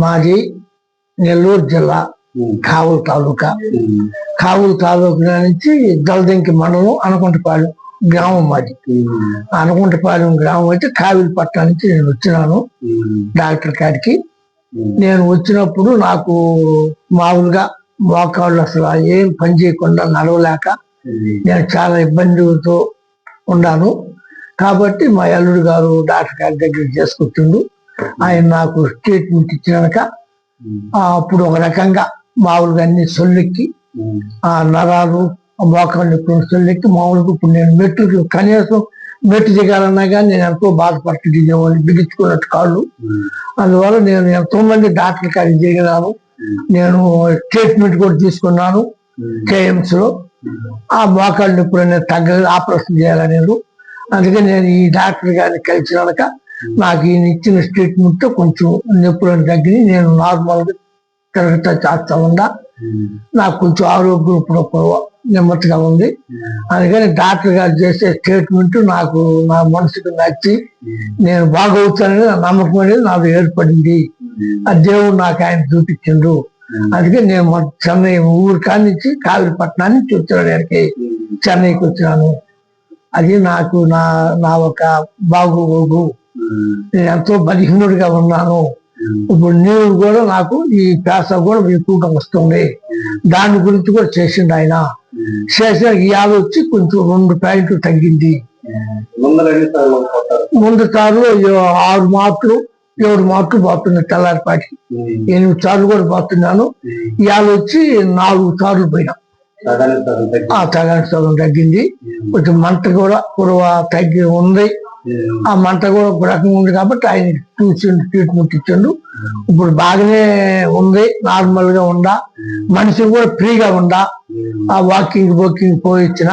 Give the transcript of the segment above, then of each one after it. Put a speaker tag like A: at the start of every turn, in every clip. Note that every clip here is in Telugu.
A: మాది నెల్లూరు జిల్లా కావలి తాలూకా. కావలి తాలూకా నుంచి దళదంకి మండలం అనకుంటపాలెం గ్రామం మాది. అనకుంటపాలెం గ్రామం అయితే కావిలి పట్టణం నుంచి నేను వచ్చినాను డాక్టర్ కాడికి. నేను వచ్చినప్పుడు నాకు మామూలుగా మోకాళ్ళు అసలు ఏం పని చేయకుండా నడవలేక నేను చాలా ఇబ్బందితో ఉన్నాను. కాబట్టి మా అల్లుడు గారు డాక్టర్ గారి దగ్గర చేసుకొచ్చిండు. ఆయన నాకు ట్రీట్మెంట్ ఇచ్చినాక అప్పుడు ఒక రకంగా మామూలుగా అన్ని సొల్లెక్కి ఆ నరాలు మోకాళ్ళు నొప్పులు సొల్లెక్కి మామూలుగా ఇప్పుడు నేను మెట్లు కనీసం మెట్టు దిగాలన్నా కానీ నేను ఎంతో బాధపడుతూ దిగేవాడిని, బిగించుకున్నట్టు కాళ్ళు. అందువల్ల నేను ఎంతో మంది డాక్టర్ కాడికి దిగినాను. నేను ట్రీట్మెంట్ కూడా తీసుకున్నాను కేఎంస్ లో. ఆ మోకాళ్ళ నొప్పులు అనేది తగ్గలేదు, ఆపరేషన్ చేయాలని నేను. అందుకే నేను ఈ డాక్టర్ గారిని కలిసినాక నాకు ఈయన ఇచ్చిన ట్రీట్మెంట్ కొంచెం నొప్పులను తగ్గి నేను నార్మల్గా తిరగతా చేస్తా ఉందా. నాకు కొంచెం ఆరోగ్యం ఇప్పుడు నెమ్మదిగా ఉంది. అందుకని డాక్టర్ గారు చేసే ట్రీట్మెంట్ నాకు నా మనసుకు నచ్చి నేను బాగవుతానని నమ్మకం అనేది నాకు ఏర్పడింది. ఆ దేవుడు నాకు ఆయన చూపించిండు. అందుకే నేను చెన్నై ఊరు కాడి నుంచి కావిలి పట్టణాన్ని నుంచి వచ్చాను, చెన్నైకి వచ్చినాను. అది నాకు నా ఒక బాగోగు. నేను ఎంతో బలహీనుడిగా ఉన్నాను. ఇప్పుడు నీరు కూడా నాకు ఈ పేస కూడా ఎక్కువగా వస్తుంది. దాని గురించి కూడా చేసిండు ఆయన. చేసిన ఇవాళ వచ్చి కొంచెం 2 పాయింట్లు తగ్గింది. ముందు సార్లు 6 మార్కులు 7 మార్కులు పోతున్నాయి, తెల్లారిపాటికి 8 సార్లు కూడా పోతున్నాను. ఇవాళ వచ్చి 4 సార్లు పోయినా. తగాని సగం తగ్గింది. కొంచెం మంట కూడా కురవ తగ్గి ఉంది. ఆ మంట కూడా ఒక రకంగా ఉంది కాబట్టి ఆయన చూసిండు, ట్రీట్మెంట్ ఇచ్చిండు. ఇప్పుడు బాగానే ఉంది, నార్మల్ గా ఉందా, మనిషి కూడా ఫ్రీగా ఉందా. ఆ వాకింగ్ పోయి ఇచ్చిన.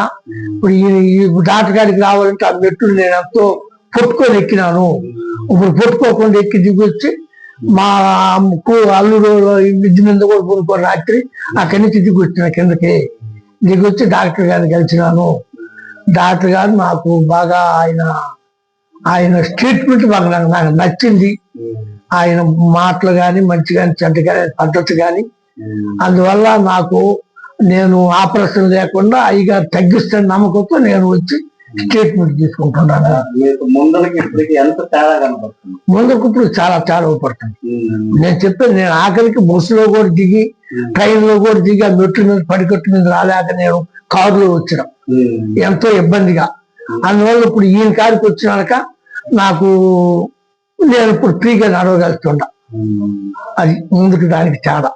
A: ఇప్పుడు ఈ డాక్టర్ గారికి రావాలంటే ఆ మెట్లు నేను ఎంతో పొట్టుకొని ఎక్కినాను. ఇప్పుడు పొట్టుకోకుండా ఎక్కి దిగొచ్చి మా అల్లుడు ఇంటి మీద కూడా కొనుక్కొని రాత్రి అక్కడి నుంచి దిగొచ్చిన కిందకి. దిగొచ్చి డాక్టర్ గారిని కలిసినాను. డాక్టర్ గారు నాకు బాగా ఆయన ట్రీట్మెంట్ నాకు నచ్చింది. ఆయన మాటలు కానీ మంచి కానీ చెడ్డ కానీ పద్ధతి కానీ. అందువల్ల నాకు నేను ఆపరేషన్ లేకుండా అయ్యగారు తగ్గిస్తాను నమ్మకంతో నేను వచ్చి ట్రీట్మెంట్ తీసుకుంటున్నాను. ముందుకు ఇప్పుడు చాలా చాలా ఉపడుతుంది. నేను చెప్పాను, నేను ఆఖరికి బస్సులో కూడా దిగి ట్రైన్ లో కూడా దిగి ఆ మెట్ల మీద పడికట్టు మీద రాలేక నేను కారులో వచ్చిన ఎంతో ఇబ్బందిగా. అందువల్ల ఇప్పుడు ఈయన కాడికి వచ్చినాక నాకు నేను ఇప్పుడు ఫ్రీగా నడవగలుగుతున్నా. అది ముందుకు దానికి తేడా.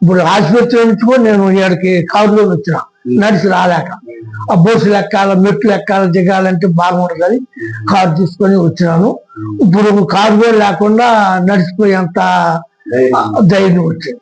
A: ఇప్పుడు ఆసుపత్రి నుంచి కూడా నేను ఇక్కడికి కారులో వచ్చిన, నడిచి రాలేక. ఆ బస్సులు ఎక్కాల మెట్లు ఎక్కాల దిగాలంటే బాగుండదు, కారు తీసుకొని వచ్చినాను. ఇప్పుడు కారు కూడా లేకుండా నడిచిపోయేంత ధైర్యం వచ్చింది.